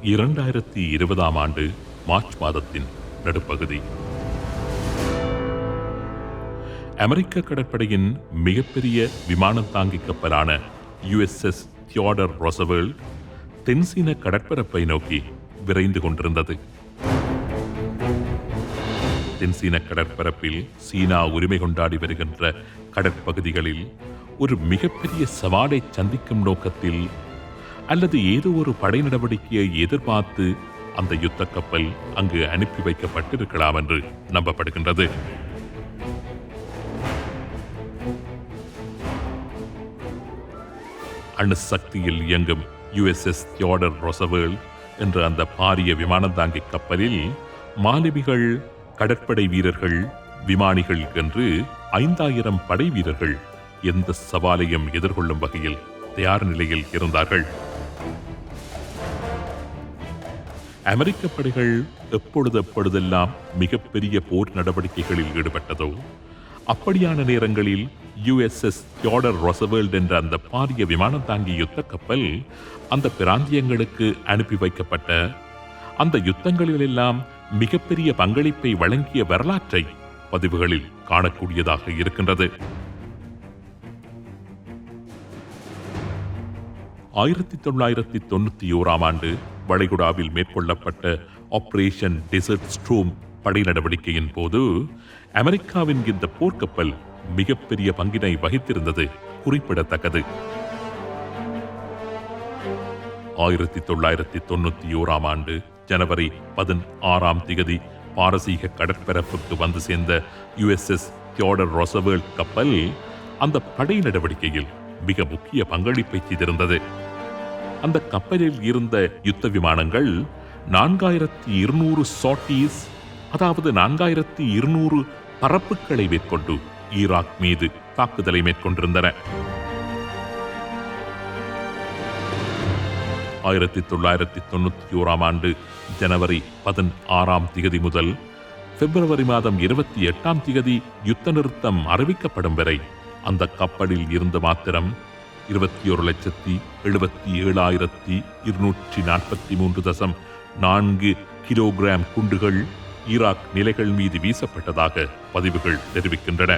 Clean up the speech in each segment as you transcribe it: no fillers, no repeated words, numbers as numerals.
2020 ஆண்டு மார்ச் மாதத்தின் நடுப்பகுதி. அமெரிக்க கடற்படையின் மிகப்பெரிய விமானம் தாங்கி கப்பலான USS தியோடர் ரோசவெல்ட் தென்சீன கடற்பரப்பை நோக்கி விரைந்து கொண்டிருந்தது. தென்சீன கடற்பரப்பில் சீனா உரிமை கொண்டாடி வருகின்ற கடற்பகுதிகளில் ஒரு மிகப்பெரிய சவாலை சந்திக்கும் நோக்கத்தில் அல்லது ஏதோ ஒரு படை நடவடிக்கையை எதிர்பார்த்து அந்த யுத்த கப்பல் அங்கு அனுப்பி வைக்கப்பட்டிருக்கலாம் என்று நம்பப்படுகின்றது. அணுசக்தியில் இயங்கும் USS தியோடர் ரோசவெல்ட் என்ற அந்த பாரிய விமானம் தாங்கி கப்பலில் மாலுமிகள், கடற்படை வீரர்கள், விமானிகள் என்று 5000 படை வீரர்கள் எந்த சவாலையும் எதிர்கொள்ளும் வகையில் தயார் நிலையில் இருந்தார்கள். அமெரிக்க படைகள் எப்பொழுதெல்லாம் மிகப்பெரிய போர் நடவடிக்கைகளில் ஈடுபட்டதோ அப்படியான நேரங்களில் USS தியோடர் ரோசவெல்ட் என்ற அந்த பாரிய விமானம் தாங்கி யுத்த கப்பல் அந்த பிராந்தியங்களுக்கு அனுப்பி வைக்கப்பட்ட அந்த யுத்தங்களிலெல்லாம் மிகப்பெரிய பங்களிப்பை வழங்கிய வரலாற்றை பதிவுகளில் காணக்கூடியதாக இருக்கின்றது. 1991 ஆண்டு வளைகுடாவில் மேற்கொள்ளப்பட்ட ஆபரேஷன் டெசர்ட் ஸ்ட்ரோம் படை நடவடிக்கையின் போது அமெரிக்காவின் இந்த போர்க்கப்பல் மிகப்பெரிய பங்கினை வகித்திருந்தது குறிப்பிடத்தக்கது. 1991 ஆண்டு ஜனவரி 16 பாரசீக கடற்பரப்புக்கு வந்து சேர்ந்த USS தியோடர் ரோசவெல்ட் கப்பல் அந்த படை நடவடிக்கையில் மிக முக்கிய பங்களிப்பை செய்திருந்தது. அந்த கப்பலில் இருந்த யுத்த விமானங்கள் 4200 சாட்டீஸ், அதாவது 4200 பறப்புகளை மேற்கொண்டு ஈராக் மீது தாக்குதலை மேற்கொண்டிருந்தன. 1991 ஆண்டு ஜனவரி 16 முதல் பிப்ரவரி மாதம் 28 யுத்த நிறுத்தம் அறிவிக்கப்படும் வரை அந்த கப்பலில் இருந்து மாத்திரம் 21,77,243.4 கிலோகிராம் குண்டுகள் ஈராக் நிலைகள் மீது வீசப்பட்டதாக பதிவுகள் தெரிவிக்கின்றன.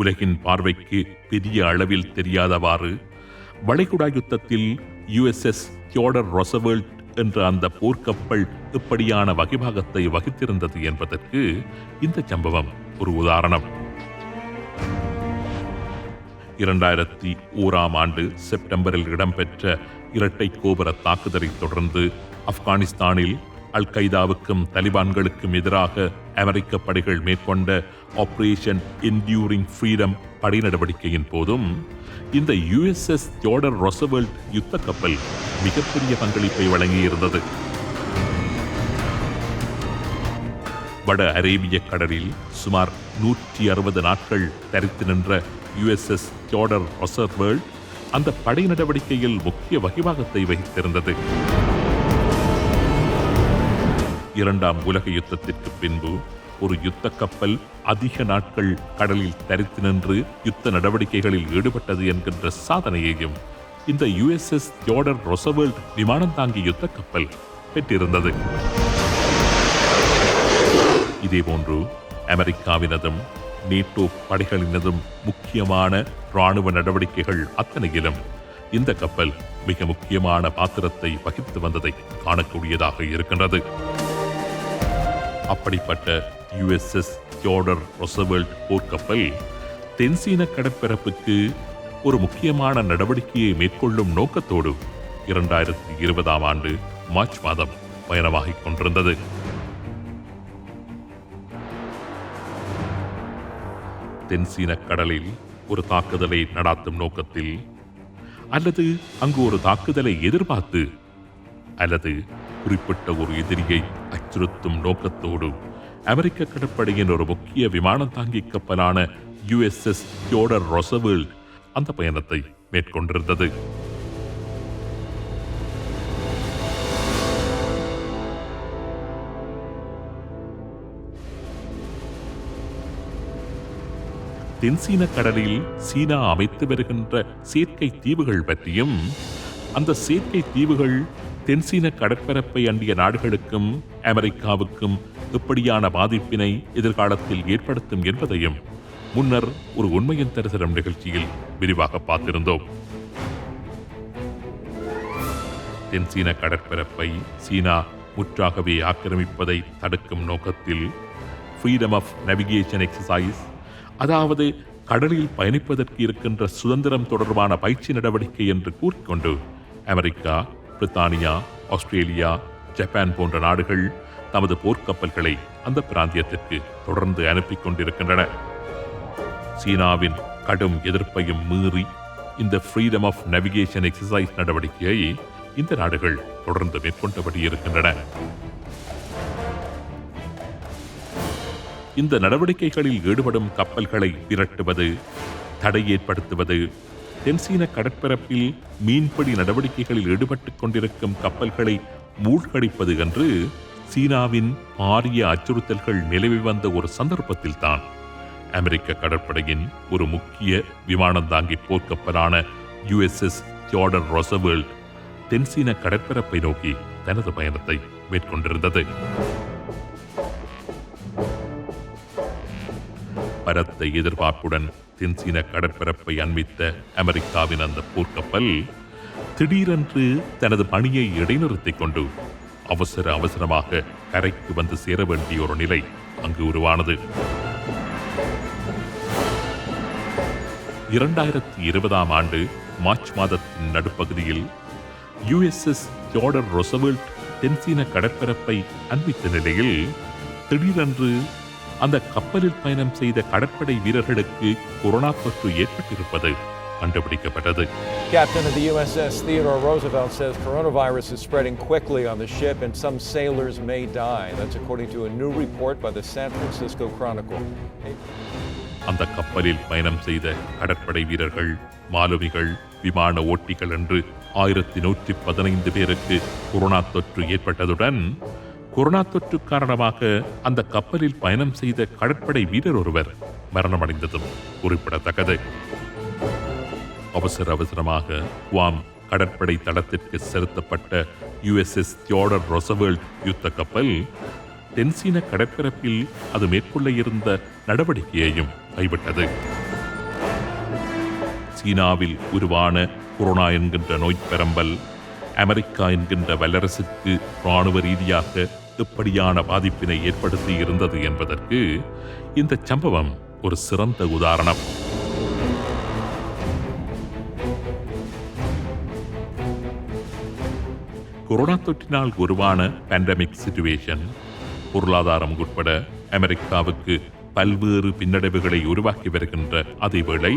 உலகின் பார்வைக்கு பெரிய அளவில் தெரியாதவாறு வளைகுடா யுத்தத்தில் USS தியோடர் ரோசவெல்ட் என்ற அந்த போர்க்கப்பல் இப்படியான வகைபாகத்தை வகித்திருந்தது என்பதற்கு இந்த சம்பவம் ஒரு உதாரணம். 2001 ஆண்டு செப்டம்பரில் இடம்பெற்ற இரட்டை கோபுர தாக்குதலை தொடர்ந்து ஆப்கானிஸ்தானில் அல் கைதாவுக்கும் தலிபான்களுக்கும் எதிராக அமெரிக்க படைகள் மேற்கொண்ட ஆபரேஷன் என்டியூரிங் ஃப்ரீடம் படை நடவடிக்கையின் போதும் இந்த USS தியோடர் ரோசவெல்ட் யுத்த கப்பல் மிகப்பெரிய பங்களிப்பை வழங்கியிருந்தது. வட அரேபிய கடலில் சுமார் 160 நாட்கள் தரித்து நின்ற USS தியோடர் ரோசவெல்ட் அந்த படை நடவடிக்கையில் முக்கிய வகிபாகத்தை வகித்திருந்தது. இரண்டாம் உலக யுத்தத்திற்கு பின்பு ஒரு யுத்த கப்பல் அதிக நாட்கள் கடலில் தரித்து நின்று யுத்த நடவடிக்கைகளில் ஈடுபட்டது என்கின்ற சாதனையையும் இந்த USS தியோடர் ரோசவெல்ட் விமானம் தாங்கி யுத்த கப்பல் பெற்றிருந்தது. இதேபோன்று அமெரிக்காவினதும் நேட்டோ படைகளினதும் முக்கியமான இராணுவ நடவடிக்கைகள் அத்தனையிலும் இந்த கப்பல் மிக முக்கியமான பாத்திரத்தை வகித்து வந்ததை காணக்கூடியதாக இருக்கின்றது. அப்படிப்பட்ட USS தியோடர் ரோசவெல்ட் போர்க்கப்பல் தென்சீன கடற்பரப்புக்கு ஒரு முக்கியமான நடவடிக்கையை மேற்கொள்ளும் நோக்கத்தோடு 2020 ஆண்டு மார்ச் மாதம் பயணமாகிக் கொண்டிருந்தது. தென்சீன கடலில் ஒரு தாக்குதலை நடாத்தும் நோக்கத்தில் அல்லது அங்கு ஒரு தாக்குதலை எதிர்பார்த்து அல்லது குறிப்பிட்ட ஒரு எதிரியை அச்சுறுத்தும் நோக்கத்தோடு அமெரிக்க கடற்படையின் ஒரு முக்கிய விமானம் தாங்கி கப்பலான USS தியோடர் ரோசவெல்ட் அந்த பயணத்தை மேற்கொண்டிருந்தது. தென்சீன கடலில் சீனா அமைத்து வருகின்ற செயற்கை தீவுகள் பற்றியும், அந்த செயற்கை தீவுகள் தென்சீன கடற்பரப்பை அண்டிய நாடுகளுக்கும் அமெரிக்காவுக்கும் எப்படியான பாதிப்பினை எதிர்காலத்தில் ஏற்படுத்தும் என்பதையும் முன்னர் ஒரு உண்மையின் தரிசனம் நிகழ்ச்சியில் விரிவாக பார்த்திருந்தோம். தென்சீன கடற்பரப்பை சீனா முற்றாகவே ஆக்கிரமிப்பதை தடுக்கும் நோக்கத்தில் ஃப்ரீடம் ஆஃப் நேவிகேஷன் எக்ஸசைஸ், அதாவது கடலில் பயணிப்பதற்கு இருக்கின்ற சுதந்திரம் தொடர்பான பயிற்சி நடவடிக்கை என்று கூறிக்கொண்டு அமெரிக்கா, பிரித்தானியா, ஆஸ்திரேலியா, ஜப்பான் போன்ற நாடுகள் தமது போர்க்கப்பல்களை அந்த பிராந்தியத்திற்கு தொடர்ந்து அனுப்பி கொண்டிருக்கின்றன. சீனாவின் கடும் எதிர்ப்பையும் மீறி இந்த ஃப்ரீடம் ஆஃப் நேவிகேஷன் எக்ஸசைஸ் நடவடிக்கையை இந்த நாடுகள் தொடர்ந்து மேற்கொண்டபடி இருக்கின்றன. இந்த நடவடிக்கைகளில் ஈடுபடும் கப்பல்களை விரட்டுவது, தடை ஏற்படுத்துவது, தென்சீன கடற்பரப்பில் மீன்பிடி நடவடிக்கைகளில் ஈடுபட்டுக் கொண்டிருக்கும் கப்பல்களை மூழ்கடிப்பது என்று சீனாவின் பாரிய அச்சுறுத்தல்கள் நிலவி வந்த ஒரு சந்தர்ப்பத்தில் தான் அமெரிக்க கடற்படையின் ஒரு முக்கிய விமானந்தாங்கி போர்க்கப்பலான USS தியோடர் ரொசவெல்ட் தென்சீன கடற்பரப்பை நோக்கி தனது பயணத்தை மேற்கொண்டிருந்தது. பரத்த எதிர்பார்ப்புடன் தென்சீன கடற்பரப்பை அண்மித்த அமெரிக்காவின் அந்த போர்க்கப்பல் திடீரென்று தனது பணியை இடைநிறுத்திக் கொண்டு அவசரமாக கரைக்கு வந்து சேர வேண்டிய ஒரு நிலை அங்கு உருவானது. 2020 ஆண்டு மார்ச் மாதத்தின் நடுப்பகுதியில் USS தியோடர் ரொசவெல்ட் தென்சீன கடற்பரப்பை அண்மித்த நிலையில் திடீரென்று அந்த கப்பலில் பயணம் செய்த கடற்படை வீரர்களுக்கு கொரோனா தொற்று ஏற்பட்டிருப்பது கண்டுபிடிக்கப்பட்டது. Captain of the USS Theodore Roosevelt says coronavirus is spreading quickly on the ship and some sailors may die. That's according to a new report by the San Francisco Chronicle. அந்த கப்பலில் பயணம் செய்த கடற்படை வீரர்கள், மாலுமிகள், விமான ஓட்டிகள் என்று 1115 பேருக்கு கொரோனா தொற்று ஏற்பட்டதுடன் கொரோனா தொற்று காரணமாக அந்த கப்பலில் பயணம் செய்த கடற்படை வீரர் ஒருவர் மரணமடைந்ததும் குறிப்பிடத்தக்கது. அவசரமாக குவாம் கடற்படை தளத்திற்கு செலுத்தப்பட்ட USS தியோடர் ரொசவெல்ட் யுத்த கப்பல் தென்சீன கடற்பரப்பில் அது மேற்கொள்ள இருந்த நடவடிக்கையையும் கைவிட்டது. சீனாவில் உருவான கொரோனா என்கின்ற நோய் பரம்பல் அமெரிக்கா என்கின்ற வல்லரசுக்கு இராணுவ ரீதியாக எப்படியான பாதிப்பினை ஏற்படுத்தி இருந்தது என்பதற்கு இந்த சம்பவம் ஒரு சிறந்த உதாரணம். கொரோனா தொற்றினால் உருவான பேண்டமிக் சிச்சுவேஷன் பொருளாதாரம் உட்பட அமெரிக்காவுக்கு பல்வேறு பின்னடைவுகளை உருவாக்கி வருகின்ற அதேவேளை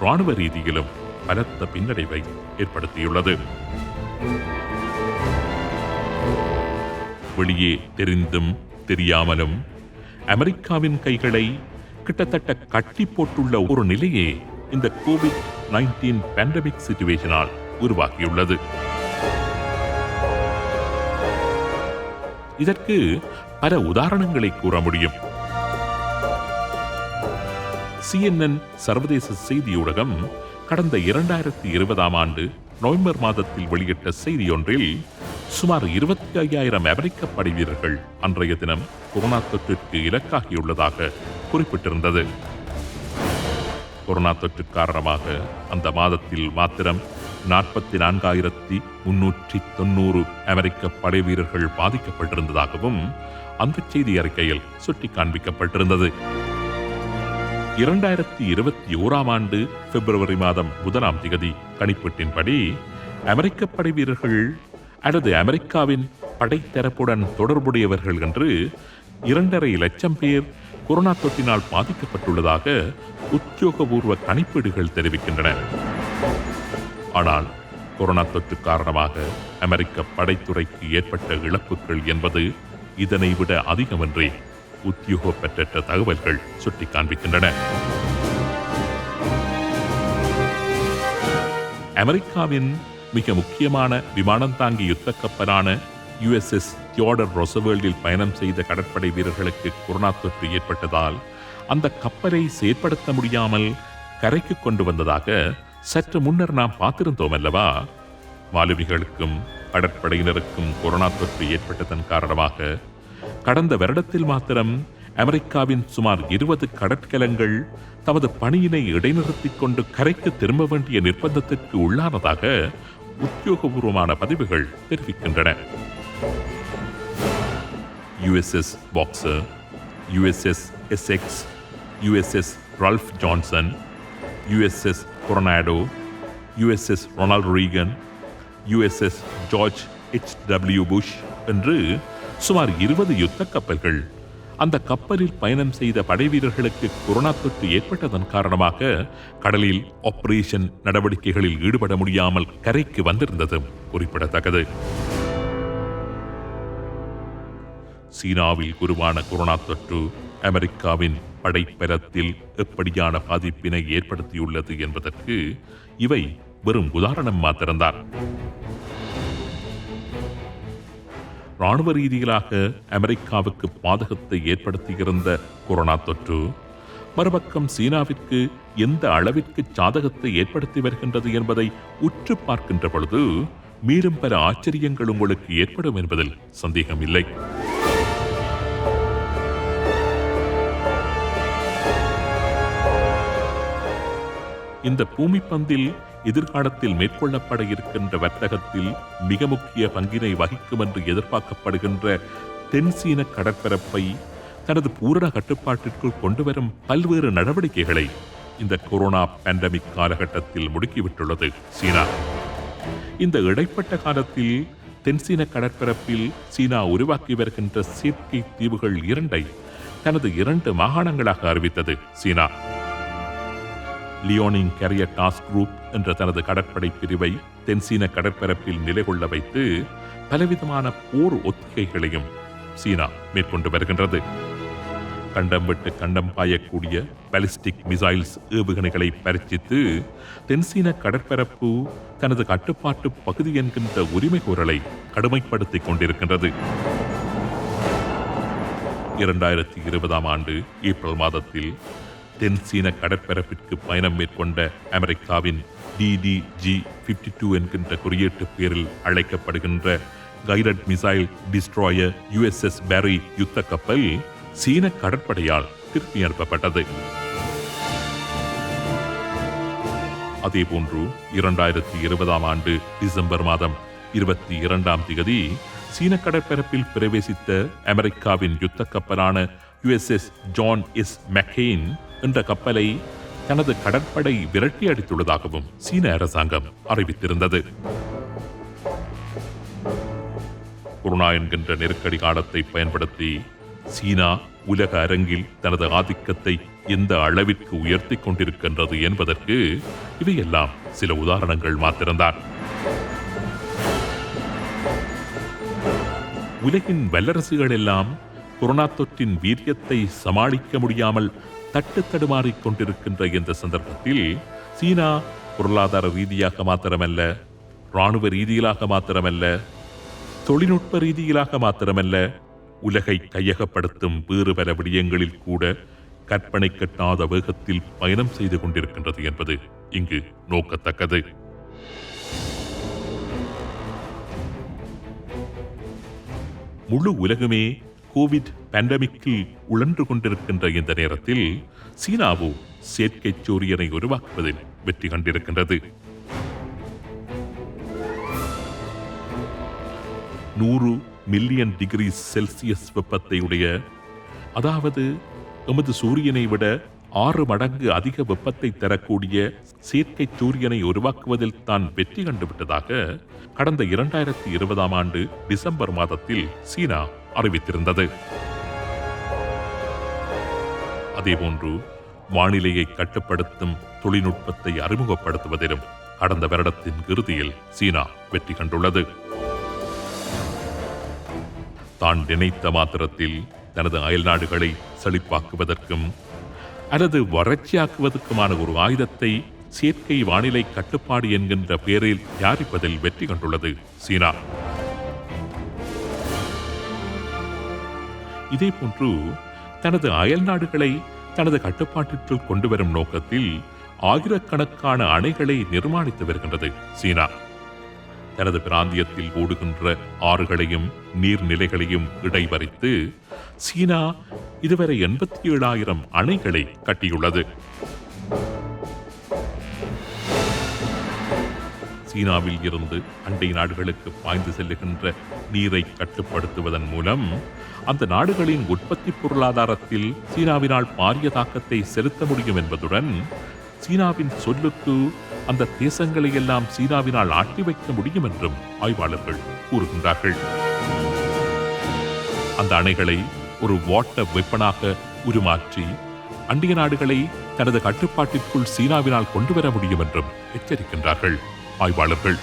இராணுவ ரீதியிலும் பலத்த பின்னடைவை ஏற்படுத்தியுள்ளது. வெளியே தெரிந்தும் தெரியாமலும் அமெரிக்காவின் கைகளை கிட்டத்தட்ட கட்டி போட்டுள்ள ஒரு நிலையே இந்த COVID-19 பேண்டமிக் சிச்சுவேஷனால் உருவாக்கியுள்ளது. இதற்கு பல உதாரணங்களை கூற முடியும். CNN சர்வதேச செய்தி ஊடகம் கடந்த 2020 ஆண்டு நவம்பர் மாதத்தில் வெளியிட்ட செய்தியொன்றில் சுமார் 25,000 அமெரிக்க படை வீரர்கள் அன்றைய தினம் கொரோனா தொற்றிற்கு இலக்காகியுள்ளதாக குறிப்பிட்டிருந்தது. கொரோனா தொற்று காரணமாக அந்த மாதத்தில் மாத்திரம் 44,390 அமெரிக்க படை வீரர்கள் பாதிக்கப்பட்டிருந்ததாகவும் அந்த செய்தி அறிக்கையில் சுட்டி காண்பிக்கப்பட்டிருந்தது. 2021 ஆண்டு பிப்ரவரி மாதம் 1ஆம் தேதி கணிப்பீட்டின்படி அமெரிக்க படை வீரர்கள் அல்லது அமெரிக்காவின் படைத்தரப்புடன் தொடர்புடையவர்கள் என்று 2.5 லட்சம் பேர் கொரோனா தொற்றினால் பாதிக்கப்பட்டுள்ளதாக உத்தியோகபூர்வ கணிப்பீடுகள் தெரிவிக்கின்றன. ஆனால் கொரோனா தொற்று காரணமாக அமெரிக்க படைத்துறைக்கு ஏற்பட்ட இழப்புகள் என்பது இதனை விட அதிகம் என்றே உத்தியோகப்பற்ற தகவல்கள் சுட்டி காண்பிக்கின்றன. அமெரிக்காவின் மிக முக்கியமான விமானந்தாங்கி யுத்த கப்பலான USS தியோடர் ரொசவெல்டில் பயணம் செய்த கடற்படை வீரர்களுக்கு கொரோனா தொற்று ஏற்பட்டதால் அந்த கப்பலை செயற்படுத்த முடியாமல் கரைக்கு கொண்டு வந்ததாக சற்று முன்னர் நாம் பார்த்திருந்தோம் அல்லவா? மாலுமிகளுக்கும் கடற்படையினருக்கும் கொரோனா தொற்று ஏற்பட்டதன் காரணமாக கடந்த வருடத்தில் மாத்திரம் அமெரிக்காவின் சுமார் 20 கடற்கலங்கள் தமது பணியினை இடைநிறுத்திக் கொண்டு கரைக்கு திரும்ப வேண்டிய நிர்பந்தத்திற்கு உள்ளானதாக உத்தியோகபூர்வமான பதிவுகள் தெரிவிக்கின்றன. USS Boxer, USS Essex, USS Ralph Johnson, USS Coronado, USS Ronald Reagan, USS George H.W. Bush என்று சுமார் 20 யுத்த கப்பல்கள் அந்த கப்பலில் பயணம் செய்த படைவீரர்களுக்கு கொரோனா தொற்று ஏற்பட்டதன் காரணமாக கடலில் ஆபரேஷன் நடவடிக்கைகளில் ஈடுபட முடியாமல் கரைக்கு வந்திருந்ததும் குறிப்பிடத்தக்கது. சீனாவில் உருவான கொரோனா தொற்று அமெரிக்காவின் படைப்பலத்தில் எப்படியான பாதிப்பினை ஏற்படுத்தியுள்ளது என்பதற்கு இவை வெறும் உதாரணம் மாத்திரம்தான். ராணுவ ரீதியிலாக அமெரிக்காவுக்கு பாதகத்தை ஏற்படுத்தியிருந்த கொரோனா தொற்று மறுபக்கம் சீனாவிற்கு எந்த அளவிற்கு சாதகத்தை ஏற்படுத்தி வருகின்றது என்பதை உற்று பார்க்கின்ற பொழுது மீண்டும் பல ஆச்சரியங்கள் உங்களுக்கு ஏற்படும் என்பதில் சந்தேகமில்லை. இந்த பூமி பந்தில் எதிர்காலத்தில் மேற்கொள்ளப்பட இருக்கின்ற வர்த்தகத்தில் மிக முக்கிய பங்கினை வகிக்கும் என்று எதிர்பார்க்கப்படுகின்ற தென்சீன கடற்பரப்பை தனது பூரண கட்டுப்பாட்டிற்குள் கொண்டுவரும் பல்வேறு நடவடிக்கைகளை இந்த கொரோனா பேண்டமிக் காலகட்டத்தில் முடுக்கிவிட்டுள்ளது சீனா. இந்த இடைப்பட்ட காலத்தில் தென்சீன கடற்பரப்பில் சீனா உருவாக்கி வருகின்ற செயற்கை தீவுகள் 2 தனது 2 மாகாணங்களாக அறிவித்தது சீனா. லியோனிங் கேரியர் டாஸ்க் குரூப் என்ற தனது கடற்படை பிரிவை தென்சீன கடற்பரப்பில் நிலை கொள்ள வைத்து பலவிதமான போர் ஒத்திகைகளையும் சீனா மேற்கொண்டு வருகின்றது. கண்டம் விட்டு கண்டம் பாயக்கூடிய பாலிஸ்டிக் மிசைல்ஸ் ஏவுகணைகளை பரீட்சித்து தென்சீன கடற்பரப்பு தனது கட்டுப்பாட்டு பகுதி என்கின்ற உரிமை கோரலை கடுமைப்படுத்திக் கொண்டிருக்கின்றது. 2020 ஆண்டு ஏப்ரல் மாதத்தில் தென்சீன கடற்பரப்பிற்கு பயணம் மேற்கொண்ட அமெரிக்காவின் DDG-52 என்கின்ற குறியீட்டு பேரில் அழைக்கப்படுகின்ற கைடட் மிசைல் டிஸ்ட்ராயர் USS பேரி யுத்த கப்பல் சீன கடற்படையால் திருப்பி அனுப்பப்பட்டது. அதேபோன்று 2020 ஆண்டு டிசம்பர் மாதம் 22ஆம் தேதி சீன கடற்பரப்பில் பிரவேசித்த அமெரிக்காவின் யுத்த கப்பலான USS ஜான் எஸ் மெக்கெயின் என்ற கப்பலை தனது கடற்படை விரட்டி அடித்துள்ளதாகவும் சீன அரசாங்கம் அறிவித்திருந்தது. கொரோனா என்கின்ற நெருக்கடி காலத்தை பயன்படுத்தி சீனா உலக அரங்கில் தனது ஆதிக்கத்தை எந்த அளவிற்கு உயர்த்தி கொண்டிருக்கின்றது என்பதற்கு இவையெல்லாம் சில உதாரணங்கள் மாத்திரம்தான். உலகின் வல்லரசுகள் எல்லாம் கொரோனா தொற்றின் வீரியத்தை சமாளிக்க முடியாமல் தட்டு தடுமாறிக் கொண்டிருக்கின்ற இந்த சந்தர்ப்பத்தில் சீனா பொருளாதார ரீதியாக மாத்திரமல்ல, இராணுவ ரீதியிலாக மாத்திரமல்ல, தொழில்நுட்ப ரீதியிலாக மாத்திரமல்ல, உலகை கையகப்படுத்தும் வேறு பல விடயங்களில் கூட கற்பனை கட்டாத வேகத்தில் பயணம் செய்து கொண்டிருக்கின்றது என்பது இங்கு நோக்கத்தக்கது. முழு உலகுமே கோவிட் பேண்டமிக்கில் உழன்று கொண்டிருக்கின்ற இந்த நேரத்தில் சீனாவோ செயற்கை சூரியனை உருவாக்குவதில் வெற்றி கண்டிருக்கின்றது. 100 மில்லியன் டிகிரி செல்சியஸ் வெப்பத்தை உடைய, அதாவது எமது சூரியனை விட 6 மடங்கு அதிக வெப்பத்தை தரக்கூடிய செயற்கை சூரியனை உருவாக்குவதில் தான் வெற்றி கண்டுவிட்டதாக கடந்த 2020 ஆண்டு டிசம்பர் மாதத்தில் சீனா அறிவித்திருந்தது. அதேபோன்று வானிலையை கட்டுப்படுத்தும் தொழில்நுட்பத்தை அறிமுகப்படுத்துவதிலும் கடந்த வருடத்தின் இறுதியில் சீனா வெற்றி கண்டுள்ளது. தான் நினைத்த மாத்திரத்தில் தனது அயல் நாடுகளை செழிப்பாக்குவதற்கும் அல்லது வறட்சியாக்குவதற்குமான ஒரு ஆயுதத்தை செயற்கை வானிலை கட்டுப்பாடு என்கின்ற பெயரில் தயாரிப்பதில் வெற்றி கண்டுள்ளது சீனா. இதேபோன்று தனது அயல் நாடுகளை தனது கட்டுப்பாட்டிற்குள் கொண்டு வரும் நோக்கத்தில் ஆயிரக்கணக்கான அணைகளை நிர்மாணித்து வருகின்றது சீனா. தனது பிராந்தியத்தில் ஓடுகின்ற ஆறுகளையும் நீர்நிலைகளையும் இடைமறித்து சீனா இதுவரை 87,000 அணைகளை கட்டியுள்ளது. சீனாவில் இருந்து அண்டை நாடுகளுக்கு பாய்ந்து செல்லுகின்ற நீரை கட்டுப்படுத்துவதன் மூலம் அந்த நாடுகளின் உற்பத்தி பொருளாதாரத்தில் சீனாவினால் பாரிய தாக்கத்தை செலுத்த முடியும் என்பதுடன் சீனாவின் சொல்லுக்கு அந்த தேசங்களை எல்லாம் சீனாவினால் ஆட்டி வைக்க முடியும் என்றும் ஆய்வாளர்கள் கூறுகின்றார்கள். அந்த அணைகளை ஒரு வாட்டர் வெப்பனாக உருமாற்றி அண்டிய நாடுகளை தனது கட்டுப்பாட்டிற்குள் சீனாவினால் கொண்டு வர முடியும் என்றும் எச்சரிக்கின்றார்கள் ஆய்வாளர்கள்.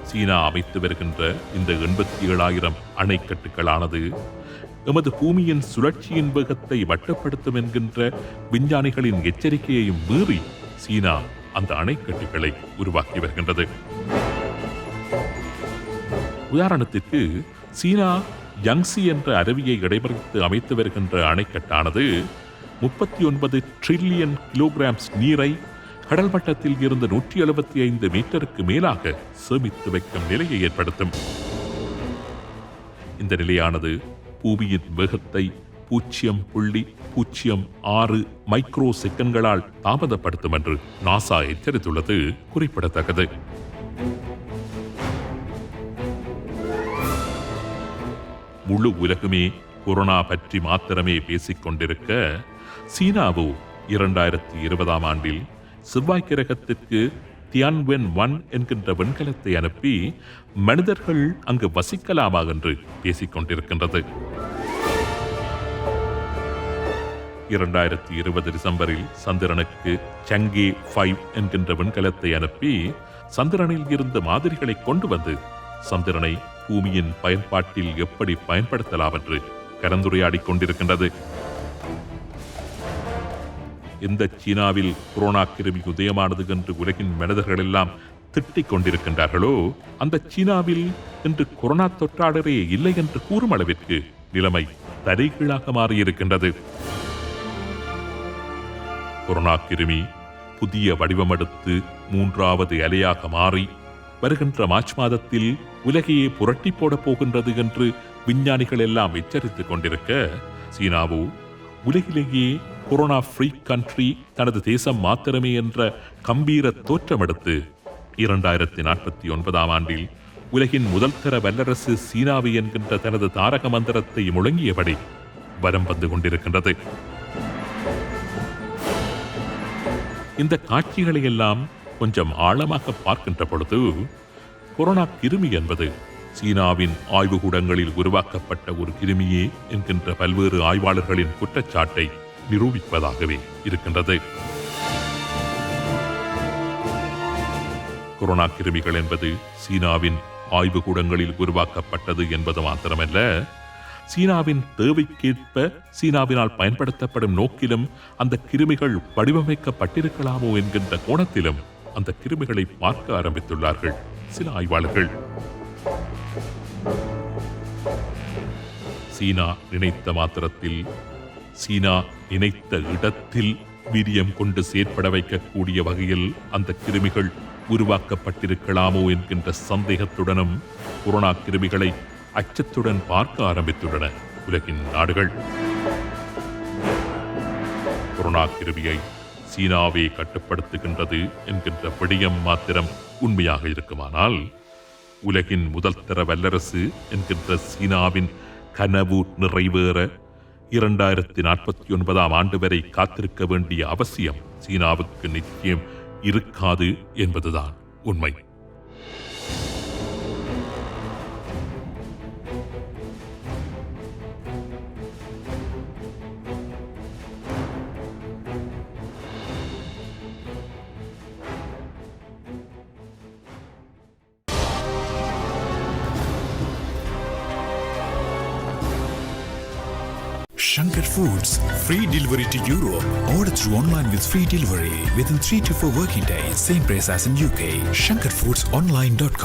சீனா அமைத்து வருகின்ற இந்த 87,000 அணைக்கட்டுகளானது எமது பூமியின் சுழற்சியின் வேகத்தை மட்டுப்படுத்தும் என்கின்ற விஞ்ஞானிகளின் எச்சரிக்கையையும் மீறி சீனா அந்த அணைக்கட்டுகளை உருவாக்கி வருகின்றது. உதாரணத்திற்கு சீனா யாங்சி என்ற அருவியை இடைமறித்து அமைத்து வருகின்ற அணைக்கட்டானது 39 டிரில்லியன் கிலோகிராம்ஸ் நீரை கடல் மட்டத்தில் இருந்து 175 மீட்டருக்கு மேலாக சேமித்து வைக்கும் நிலையை ஏற்படுத்தும். இந்த நிலையானது பூமியின் வேகத்தை 0.06 மைக்ரோ செகண்ட்களால் தாமதப்படுத்தும் என்று நாசா எச்சரித்துள்ளது குறிப்பிடத்தக்கது. முழு உலகுமே கொரோனா பற்றி மாத்திரமே பேசிக் கொண்டிருக்க சீனாவோ 2020 ஆண்டில் செவ்வாய் கிரகத்திற்கு தியான்வென் 1 என்கின்ற விண்கலத்தை அனுப்பி மனிதர்கள் அங்கு வசிக்கலாமா என்று பேசிக் கொண்டிருக்கின்றது. 2020 டிசம்பரில் சந்திரனுக்கு சங்கே 5 என்கின்ற விண்கலத்தை அனுப்பி சந்திரனில் இருந்த மாதிரிகளை கொண்டு வந்து சந்திரனை பூமியின் பயன்பாட்டில் எப்படி பயன்படுத்தலாம் என்று கலந்துரையாடிக் கொண்டிருக்கின்றது. எந்த சீனாவில் கொரோனா கிருமி உதயமானது என்று உலகின் மனிதர்கள் எல்லாம் திட்டிக் கொண்டிருக்கின்றார்களோ அந்த சீனாவில் இன்று கொரோனா தொற்றாளரே இல்லை என்று கூறும் அளவிற்கு நிலைமை தலைகீழாக மாறியிருக்கின்றது. கொரோனா கிருமி புதிய வடிவமெடுத்து 3வது அலையாக மாறி வருகின்ற மார்ச் மாதத்தில் உலகையே புரட்டி போடப் போகின்றது என்று விஞ்ஞானிகள் எல்லாம் எச்சரித்துக் கொண்டிருக்க சீனாவோ உலகிலேயே கொரோனா ஃப்ரீ கண்ட்ரி தனது தேசம் மாத்திரமே என்ற கம்பீர தோற்றமெடுத்து 2049 ஆண்டில் உலகின் முதல் தர வல்லரசு சீனாவை என்கின்ற தனது தாரக மந்திரத்தை முழங்கியபடி வலம் வந்து கொண்டிருக்கின்றது. இந்த காட்சிகளை எல்லாம் கொஞ்சம் ஆழமாக பார்க்கின்ற பொழுது கொரோனா கிருமி என்பது சீனாவின் ஆய்வுக்கூடங்களில் உருவாக்கப்பட்ட ஒரு கிருமியே என்கின்ற பல்வேறு ஆய்வாளர்களின் குற்றச்சாட்டை நிரூபிப்பதாகவே இருக்கின்றது. கொரோனா கிருமிகள் என்பது சீனாவின் ஆய்வுக்கூடங்களில் உருவாக்கப்பட்டது என்பது மாத்திரமல்ல, சீனாவின் தேவைக்கேற்ப சீனாவினால் பயன்படுத்தப்படும் நோக்கிலும் அந்த கிருமிகள் வடிவமைக்கப்பட்டிருக்கலாமோ என்கின்ற கோணத்திலும் அந்த கிருமிகளை பார்க்க ஆரம்பித்துள்ளார்கள் சில ஆய்வாளர்கள். சீனா நினைத்த மாத்திரத்தில், சீனா நினைத்த இடத்தில் வீரியம் கொண்டு செயற்பட வைக்கக்கூடிய வகையில் அந்த கிருமிகள் உருவாக்கப்பட்டிருக்கலாமோ என்கின்ற சந்தேகத்துடனும் கொரோனா கிருமிகளை அச்சத்துடன் பார்க்க ஆரம்பித்துள்ளன உலகின் நாடுகள். கொரோனா கிருமியை சீனாவே கட்டுப்படுத்துகின்றது என்கின்ற விடயம் மாத்திரம் உண்மையாக இருக்குமானால் உலகின் முதல் தர வல்லரசு என்கின்ற சீனாவின் கனவு நிறைவேற 2049 ஆண்டு வரை காத்திருக்க வேண்டிய அவசியம் சீனாவுக்கு நிச்சயம் இருக்காது என்பதுதான் உண்மை. Shankar Foods, free delivery to Europe. Order through online with free delivery within 3 to 4 working days. Same price as in UK. ShankarFoodsOnline.com.